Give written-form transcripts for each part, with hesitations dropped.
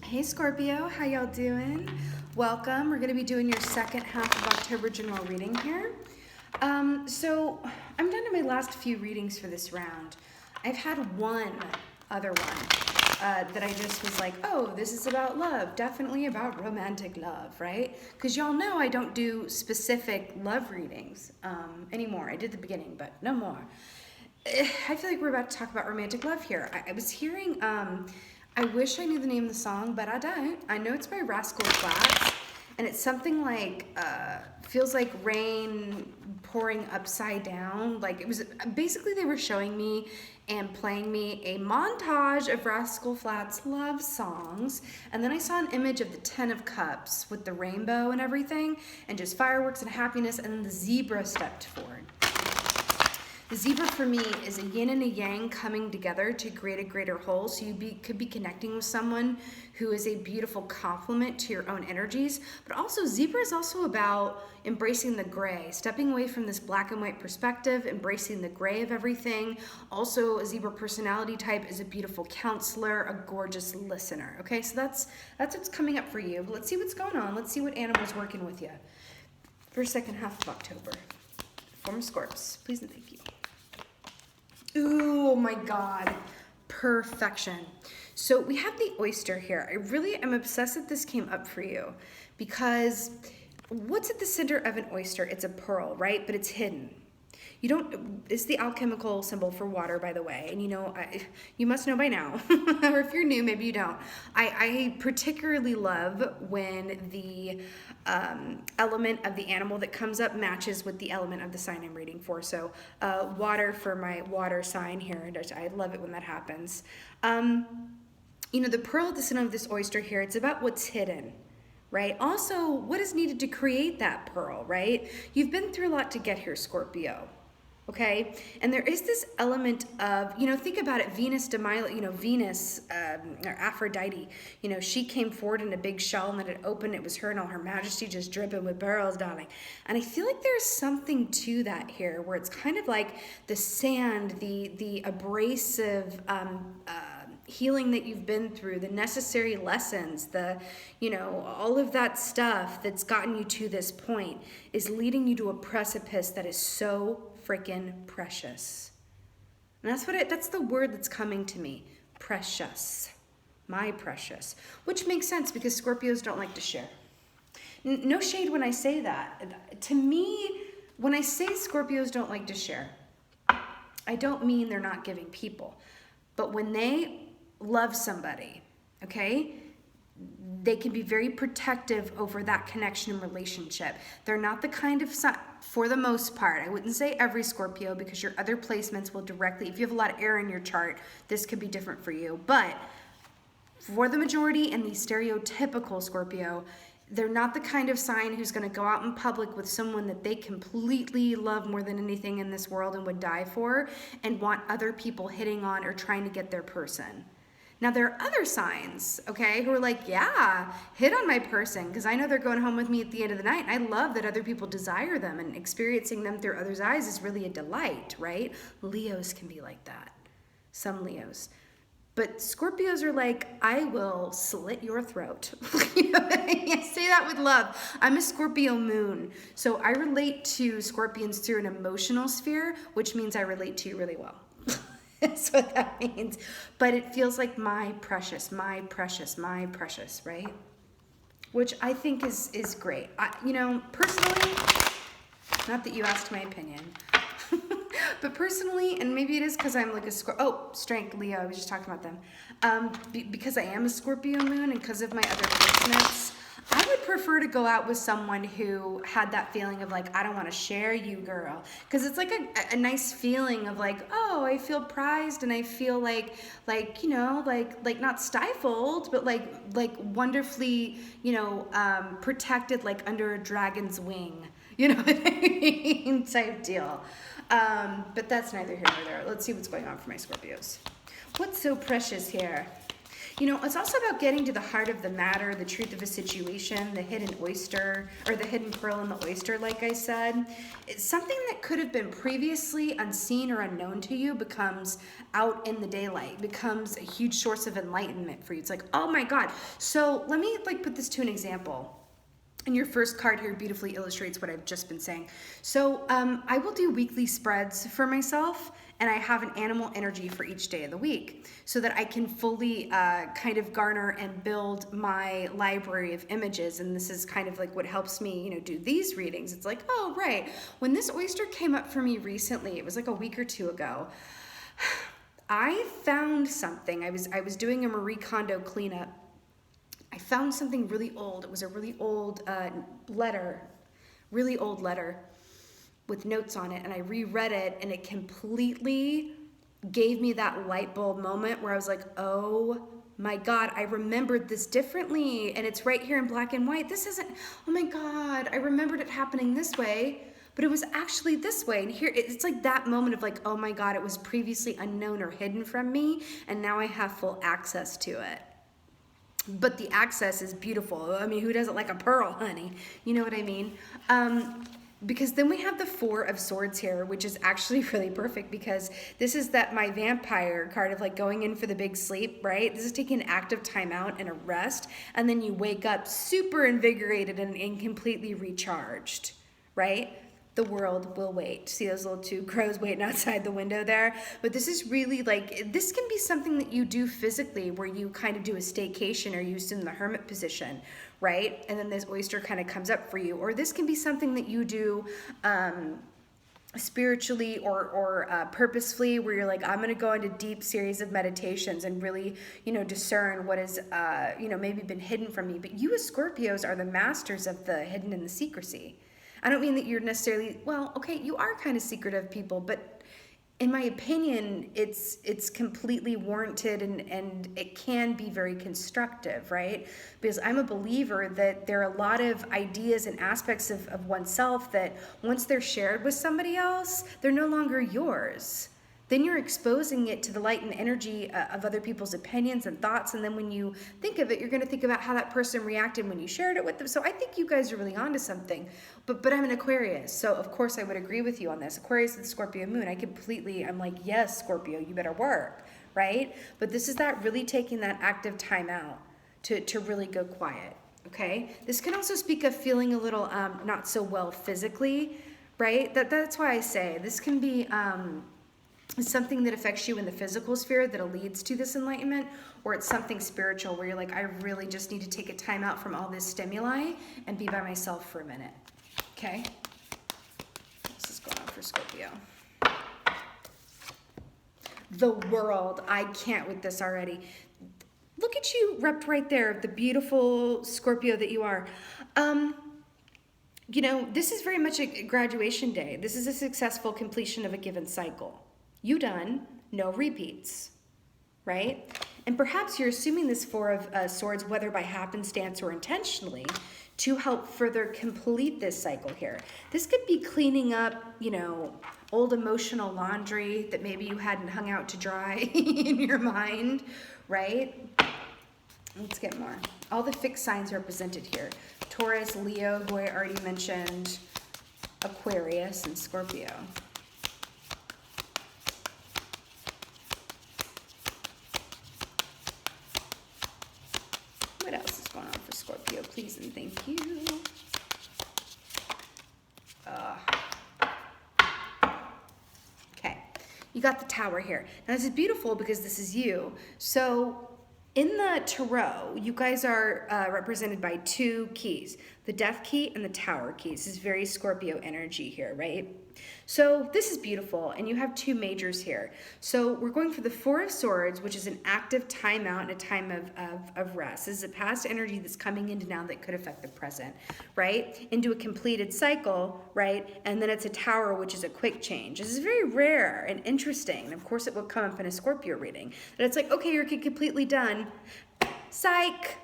Hey Scorpio, how y'all doing? Welcome. We're going to be doing your second half of October general reading here. So I'm down to my last few readings for this round. I've had one other one that I just was like, oh, this is about love, definitely about romantic love, right? Because y'all know I don't do specific love readings anymore. I did the beginning, but no more. I feel like we're about to talk about romantic love here. I was hearing, I wish I knew the name of the song, but I don't. I know it's by Rascal Flatts, and it's something like, feels like rain pouring upside down. Like it was, basically they were showing me and playing me a montage of Rascal Flatts love songs, and then I saw an image of the Ten of Cups with the rainbow and everything, and just fireworks and happiness, and then the zebra stepped forward. The zebra for me is a yin and a yang coming together to create a greater whole. So you could be connecting with someone who is a beautiful complement to your own energies. But also zebra is also about embracing the gray, stepping away from this black and white perspective, embracing the gray of everything. Also a zebra personality type is a beautiful counselor, a gorgeous listener. Okay, so that's what's coming up for you. But let's see what's going on. Let's see what animal's working with you for second half of October. Former Scorps, please and thank you. Ooh, my God, perfection. So we have the oyster here. I really am obsessed that this came up for you because what's at the center of an oyster? It's a pearl, right? But it's hidden. It's the alchemical symbol for water, by the way. And you must know by now, or if you're new, maybe you don't. I particularly love when the element of the animal that comes up matches with the element of the sign I'm reading for. So water for my water sign here. I love it when that happens. The pearl at the center of this oyster here, it's about what's hidden. Right? Also, what is needed to create that pearl, right? You've been through a lot to get here, Scorpio. Okay? And there is this element of, think about it, Venus de Milo, Venus, or Aphrodite, she came forward in a big shell and then it opened, it was her and all her majesty just dripping with pearls, darling. And I feel like there's something to that here where it's kind of like the sand, the abrasive, healing that you've been through, the necessary lessons, all of that stuff that's gotten you to this point is leading you to a precipice that is so freaking precious. And that's the word that's coming to me. Precious. My precious. Which makes sense because Scorpios don't like to share. No shade when I say that. To me, when I say Scorpios don't like to share, I don't mean they're not giving people. But when they love somebody, okay, they can be very protective over that connection and relationship. They're not the kind of, for the most part, I wouldn't say every Scorpio because your other placements will directly, if you have a lot of air in your chart, this could be different for you. But for the majority and the stereotypical Scorpio, they're not the kind of sign who's going to go out in public with someone that they completely love more than anything in this world and would die for and want other people hitting on or trying to get their person. Now, there are other signs, okay, who are like, yeah, hit on my person because I know they're going home with me at the end of the night. And I love that other people desire them and experiencing them through others' eyes is really a delight, right? Leos can be like that, some Leos. But Scorpios are like, I will slit your throat. I say that with love. I'm a Scorpio moon. So I relate to Scorpions through an emotional sphere, which means I relate to you really well. That's what that means. But it feels like my precious, my precious, my precious, right? Which I think is great. Personally, not that you asked my opinion, but personally, and maybe it is because I'm like strength, Leo, I was just talking about them. Because I am a Scorpio moon and because of my other placements, I would prefer to go out with someone who had that feeling of like, I don't want to share you, girl. Because it's like a nice feeling of like, oh, I feel prized and I feel like not stifled, but like wonderfully, protected like under a dragon's wing. You know what I mean? Type deal. But that's neither here nor there. Let's see what's going on for my Scorpios. What's so precious here? You know, it's also about getting to the heart of the matter, the truth of a situation, the hidden oyster, or the hidden pearl in the oyster, like I said. It's something that could have been previously unseen or unknown to you becomes out in the daylight, becomes a huge source of enlightenment for you. It's like, oh my God. So let me like put this to an example. And your first card here beautifully illustrates what I've just been saying. So I will do weekly spreads for myself, and I have an animal energy for each day of the week so that I can fully kind of garner and build my library of images. And this is kind of like what helps me, you know, do these readings. It's like, oh, right. When this oyster came up for me recently, it was like a week or two ago, I found something. I was doing a Marie Kondo cleanup. I found something really old. It was a really old letter with notes on it, and I reread it, and it completely gave me that light bulb moment where I was like, oh my God, I remembered this differently, and it's right here in black and white. This isn't, oh my God, I remembered it happening this way, but it was actually this way. And here, it's like that moment of like, oh my God, it was previously unknown or hidden from me, and now I have full access to it. But the access is beautiful. I mean, who doesn't like a pearl, honey? You know what I mean? Because then we have the Four of Swords here, which is actually really perfect because this is that my vampire card of like going in for the big sleep, right? This is taking an active time out and a rest, and then you wake up super invigorated and completely recharged, right? The world will wait. See those little two crows waiting outside the window there? But this is really like, this can be something that you do physically where you kind of do a staycation or you sit in the hermit position, right? And then this oyster kind of comes up for you. Or this can be something that you do spiritually or purposefully where you're like, I'm going to go into deep series of meditations and really, you know, discern what is, you know, maybe been hidden from me. But you as Scorpios are the masters of the hidden and the secrecy. I don't mean that you're necessarily, well, okay, you are kind of secretive people, but in my opinion, it's completely warranted and it can be very constructive, right? Because I'm a believer that there are a lot of ideas and aspects of oneself that once they're shared with somebody else, they're no longer yours. Then you're exposing it to the light and energy of other people's opinions and thoughts. And then when you think of it, you're going to think about how that person reacted when you shared it with them. So I think you guys are really onto something. But I'm an Aquarius. So of course I would agree with you on this. Aquarius and Scorpio moon. I'm like, yes, Scorpio, you better work, right? But this is that really taking that active time out to really go quiet, okay? This can also speak of feeling a little not so well physically, right? That's why I say this can be... It's something that affects you in the physical sphere that leads to this enlightenment, or it's something spiritual where you're like, I really just need to take a time out from all this stimuli and be by myself for a minute. Okay? This is going on for Scorpio. The World. I can't with this already. Look at you repped right there, the beautiful Scorpio that you are. You know, this is very much a graduation day. This is a successful completion of a given cycle. You done, no repeats, right? And perhaps you're assuming this Four of Swords, whether by happenstance or intentionally, to help further complete this cycle here. This could be cleaning up, you know, old emotional laundry that maybe you hadn't hung out to dry in your mind, right? Let's get more. All the fixed signs represented here. Taurus, Leo, who I already mentioned, Aquarius, and Scorpio. What else is going on for Scorpio? Please and thank you. Okay, you got the Tower here. Now this is beautiful because this is you. So in the Tarot, you guys are represented by two keys, the Death key and the Tower key. This is very Scorpio energy here, right? So this is beautiful, and you have two majors here. So we're going for the Four of Swords, which is an active timeout and a time of rest. This is a past energy that's coming into now that could affect the present, right? Into a completed cycle, right? And then it's a Tower, which is a quick change. This is very rare and interesting. And of course, it will come up in a Scorpio reading. That it's like, okay, you're completely done. Psych!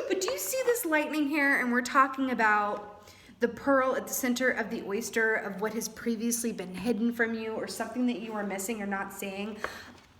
But do you see this lightning here? And we're talking about the pearl at the center of the oyster of what has previously been hidden from you or something that you are missing or not seeing.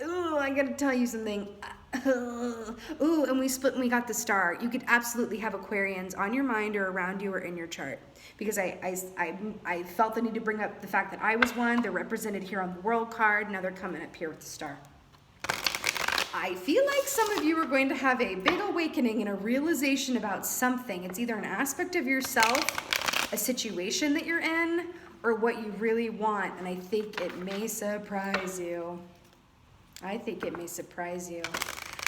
Ooh, I gotta tell you something. Ooh, and we split and we got the star. You could absolutely have Aquarians on your mind or around you or in your chart. Because I felt the need to bring up the fact that I was one. They're represented here on the world card. Now they're coming up here with the star. I feel like some of you are going to have a big awakening and a realization about something. It's either an aspect of yourself, a situation that you're in, or what you really want. And I think it may surprise you. I think it may surprise you.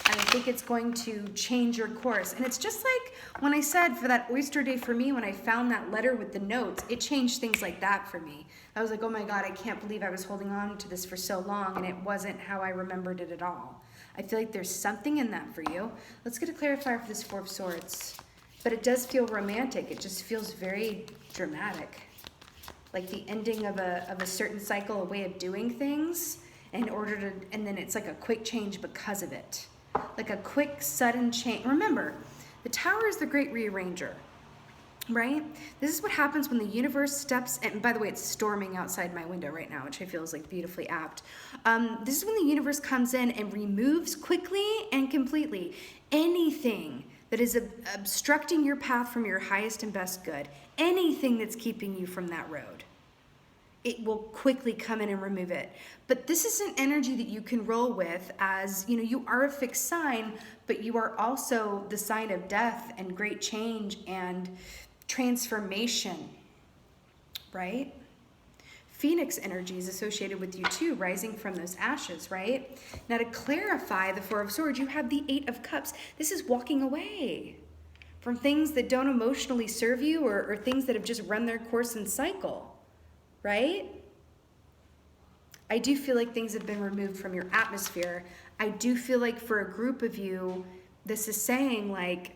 And I think it's going to change your course. And it's just like when I said for that oyster day for me, when I found that letter with the notes, it changed things like that for me. I was like, oh my God, I can't believe I was holding on to this for so long and it wasn't how I remembered it at all. I feel like there's something in that for you. Let's get a clarifier for this Four of Swords. But it does feel romantic. It just feels very dramatic. Like the ending of a certain cycle, a way of doing things in order to, and then it's like a quick change because of it. Like a quick, sudden change. Remember, the Tower is the great rearranger, right? This is what happens when the universe steps, and by the way, it's storming outside my window right now, which I feel is like beautifully apt. This is when the universe comes in and removes quickly and completely anything that is obstructing your path from your highest and best good, anything that's keeping you from that road. It will quickly come in and remove it. But this is an energy that you can roll with as, you know, you are a fixed sign, but you are also the sign of death and great change and transformation, right? Phoenix energy is associated with you too, rising from those ashes, right? Now to clarify the Four of Swords, you have the Eight of Cups. This is walking away from things that don't emotionally serve you or things that have just run their course and cycle. Right? I do feel like things have been removed from your atmosphere. I do feel like for a group of you, this is saying like,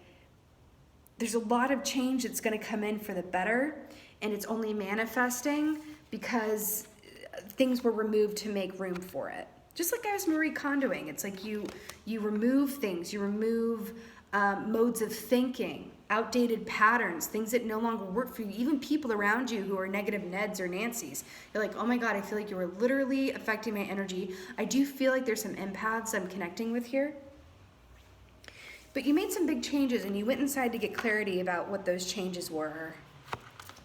there's a lot of change that's going to come in for the better, and it's only manifesting because things were removed to make room for it. Just like I was Marie Kondoing, it's like you remove things, you remove modes of thinking, outdated patterns, things that no longer work for you, even people around you who are negative Neds or Nancys. You're like, oh my God, I feel like you are literally affecting my energy. I do feel like there's some empaths I'm connecting with here. But you made some big changes and you went inside to get clarity about what those changes were.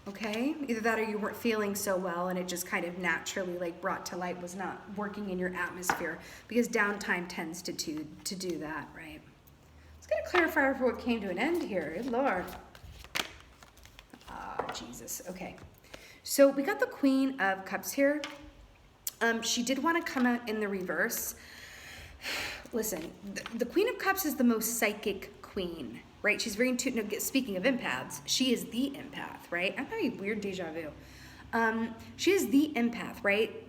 Okay? Either that or you weren't feeling so well and it just kind of naturally like brought to light, was not working in your atmosphere, because downtime tends to do that, right? Let's get a clarifier for what came to an end here. Good Lord. Ah, Jesus. Okay. So we got the Queen of Cups here. She did want to come out in the reverse. Listen, the Queen of Cups is the most psychic queen, right? She's very intuitive. No, speaking of empaths, she is the empath, right? I'm having weird deja vu. She is the empath, right?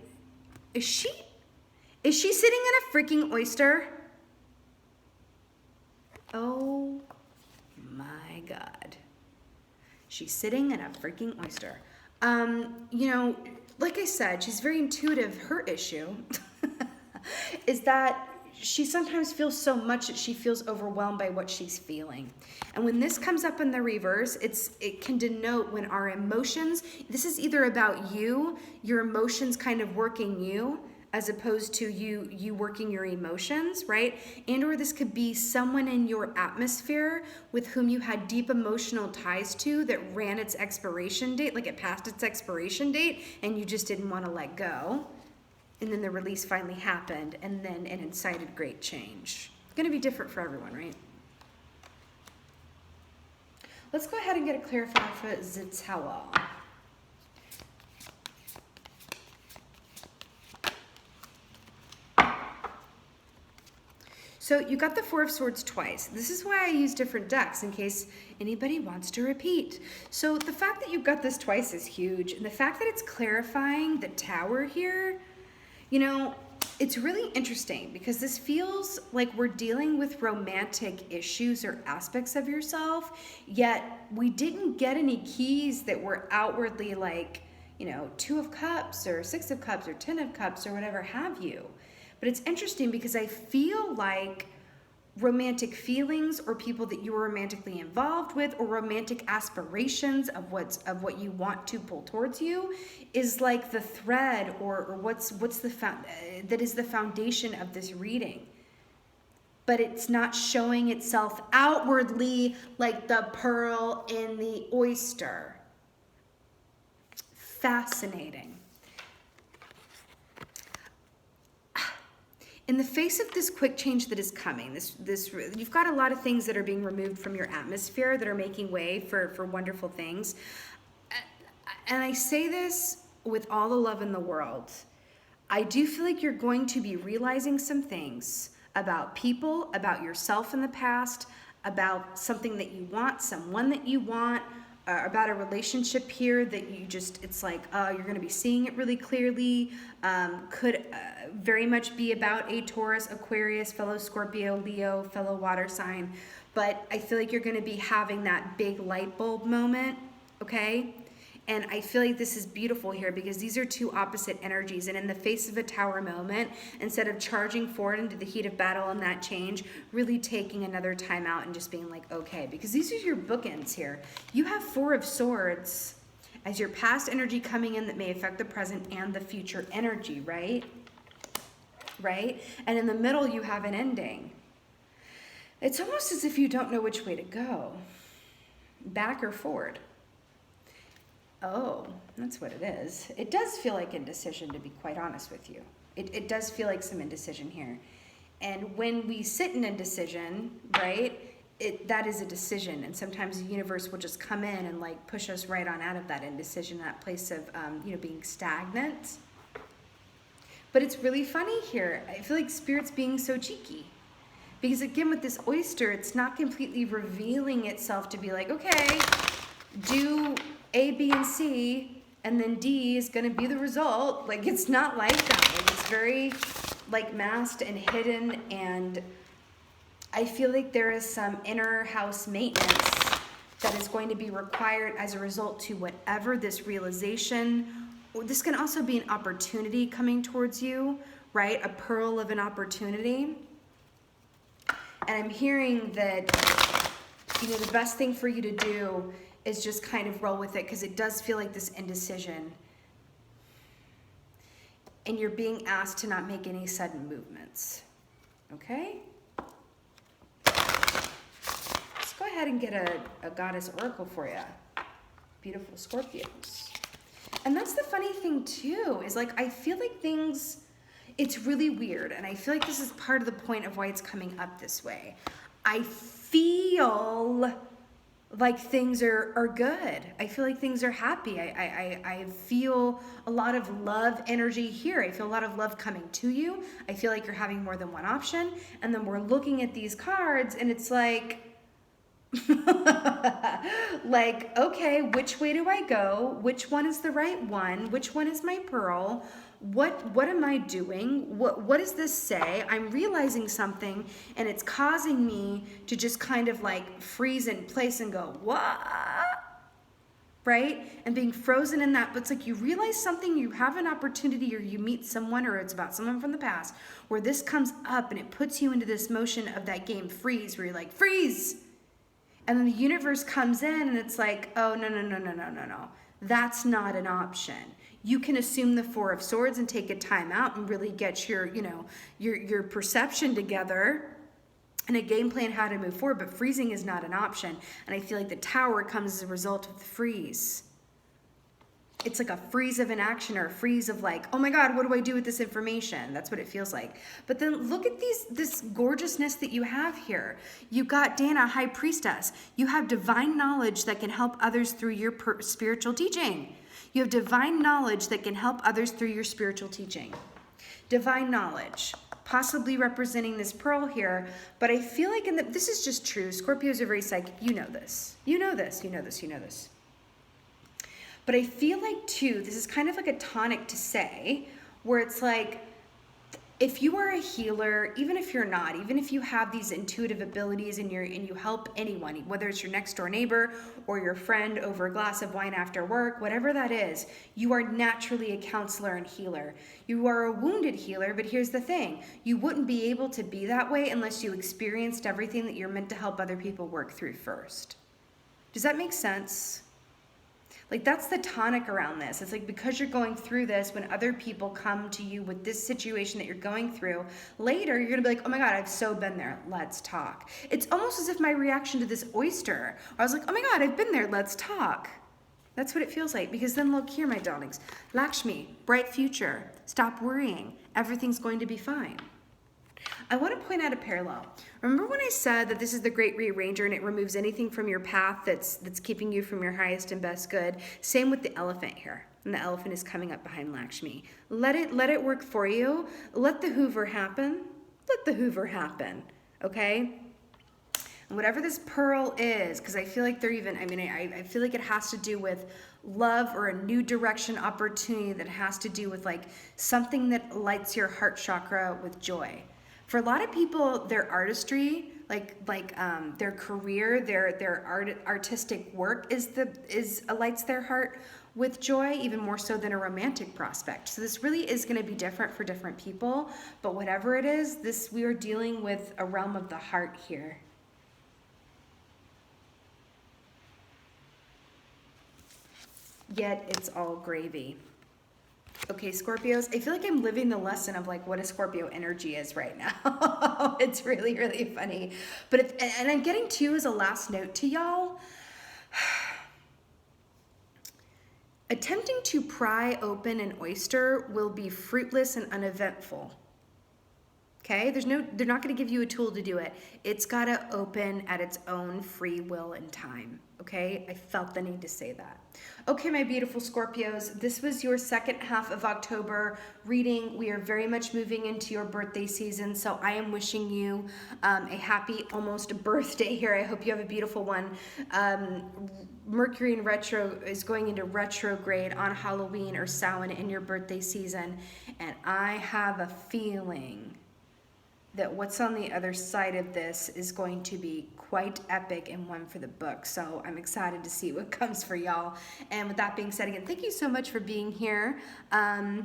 Is she sitting in a freaking oyster? Oh my God. She's sitting in a freaking oyster. You know, like I said, she's very intuitive. Her issue is that she sometimes feels so much that she feels overwhelmed by what she's feeling. And when this comes up in the reverse, it can denote when our emotions, this is either about you, your emotions kind of working you, as opposed to you working your emotions, right? And or this could be someone in your atmosphere with whom you had deep emotional ties to that ran its expiration date, like it passed its expiration date, and you just didn't want to let go. And then the release finally happened, and then it incited great change. It's going to be different for everyone, right? Let's go ahead and get a clarifier for Zitawa. So you got the Four of Swords twice. This is why I use different decks in case anybody wants to repeat. So the fact that you got this twice is huge. And the fact that it's clarifying the Tower here, you know, it's really interesting because this feels like we're dealing with romantic issues or aspects of yourself, yet we didn't get any keys that were outwardly like, you know, 2 of Cups or 6 of Cups or 10 of Cups or whatever have you. But it's interesting because I feel like romantic feelings or people that you were romantically involved with, or romantic aspirations of what you want to pull towards you, is like the thread, or what's that is the foundation of this reading. But it's not showing itself outwardly like the pearl in the oyster. Fascinating. In the face of this quick change that is coming, you've got a lot of things that are being removed from your atmosphere that are making way for wonderful things. And I say this with all the love in the world. I do feel like you're going to be realizing some things about people, about yourself in the past, about something that you want, someone that you want, about a relationship here that you just, it's like, you're going to be seeing it really clearly. Could very much be about a Taurus, Aquarius, fellow Scorpio, Leo, fellow water sign. But I feel like you're going to be having that big light bulb moment, okay? And I feel like this is beautiful here because these are two opposite energies. And in the face of a Tower moment, instead of charging forward into the heat of battle and that change, really taking another time out and just being like, okay, because these are your bookends here. You have Four of Swords as your past energy coming in that may affect the present and the future energy, right? Right? And in the middle, you have an ending. It's almost as if you don't know which way to go, back or forward. Oh, that's what it is. It does feel like indecision, to be quite honest with you. It does feel like some indecision here. And when we sit in indecision, right, that is a decision. And sometimes the universe will just come in and like push us right on out of that indecision, that place of, being stagnant. But it's really funny here. I feel like Spirit's being so cheeky. Because again, with this oyster, it's not completely revealing itself to be like, okay, do A, B, and C, and then D is going to be the result. Like, it's not like that. Like, it's very, like, masked and hidden, and I feel like there is some inner house maintenance that is going to be required as a result to whatever this realization, or this can also be an opportunity coming towards you, right? A pearl of an opportunity. And I'm hearing that, the best thing for you to do is just kind of roll with it, because it does feel like this indecision. And you're being asked to not make any sudden movements. Okay? Let's go ahead and get a goddess oracle for you. Beautiful Scorpios. And that's the funny thing too, is like, I feel like things, it's really weird. And I feel like this is part of the point of why it's coming up this way. I feel like things are good. I feel like things are happy. I feel a lot of love energy here. I feel a lot of love coming to you. I feel like you're having more than one option. And then we're looking at these cards and it's like, like, okay, which way do I go? Which one is the right one? Which one is my pearl? What am I doing? What does this say? I'm realizing something and it's causing me to just kind of like freeze in place and go, what? Right? And being frozen in that, but it's like you realize something, you have an opportunity, or you meet someone, or it's about someone from the past, where this comes up and it puts you into this motion of that game freeze, where you're like, freeze! And then the universe comes in and it's like, oh, no. That's not an option. You can assume the Four of Swords and take a time out and really get your perception together and a game plan how to move forward, but freezing is not an option. And I feel like the Tower comes as a result of the freeze. It's like a freeze of an action, or a freeze of like, oh my God, what do I do with this information? That's what it feels like. But then look at this gorgeousness that you have here. You got Dana, High Priestess. You have divine knowledge that can help others through your spiritual teaching. You have divine knowledge that can help others through your spiritual teaching. Divine knowledge, possibly representing this pearl here. But I feel like this is just true. Scorpios are very psychic. You know this. You know this. But I feel like, too, this is kind of like a tonic to say, where it's like, if you are a healer, even if you're not, even if you have these intuitive abilities and you help anyone, whether it's your next door neighbor or your friend over a glass of wine after work, whatever that is, you are naturally a counselor and healer. You are a wounded healer, but here's the thing. You wouldn't be able to be that way unless you experienced everything that you're meant to help other people work through first. Does that make sense? Like, that's the tonic around this. It's like, because you're going through this, when other people come to you with this situation that you're going through, later you're gonna be like, oh my God, I've so been there, let's talk. It's almost as if my reaction to this oyster, I was like, oh my God, I've been there, let's talk. That's what it feels like, because then look here, my darlings. Lakshmi, bright future, stop worrying, everything's going to be fine. I want to point out a parallel. Remember when I said that this is the great rearranger and it removes anything from your path that's keeping you from your highest and best good? Same with the elephant here. And the elephant is coming up behind Lakshmi. Let it work for you. Let the Hoover happen. Let the Hoover happen. Okay? And whatever this pearl is, because I feel like I feel like it has to do with love or a new direction opportunity that has to do with like something that lights your heart chakra with joy. For a lot of people, their artistry, their career, their artistic work lights their heart with joy, even more so than a romantic prospect. So this really is going to be different for different people. But whatever it is, we are dealing with a realm of the heart here. Yet it's all gravy. Okay, Scorpios, I feel like I'm living the lesson of like what a Scorpio energy is right now. It's really, really funny. But and I'm getting to, as a last note to y'all, attempting to pry open an oyster will be fruitless and uneventful. Okay, they're not going to give you a tool to do it. It's got to open at its own free will and time. Okay, I felt the need to say that. Okay, my beautiful Scorpios, this was your second half of October reading. We are very much moving into your birthday season, so I am wishing you a happy almost birthday here. I hope you have a beautiful one. Mercury in retro is going into retrograde on Halloween or Samhain in your birthday season, and I have a feeling that what's on the other side of this is going to be quite epic and one for the book. So I'm excited to see what comes for y'all. And with that being said, again, thank you so much for being here. And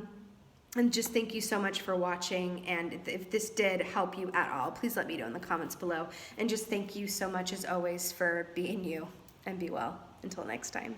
just thank you so much for watching. And if this did help you at all, please let me know in the comments below. And just thank you so much, as always, for being you. And be well. Until next time.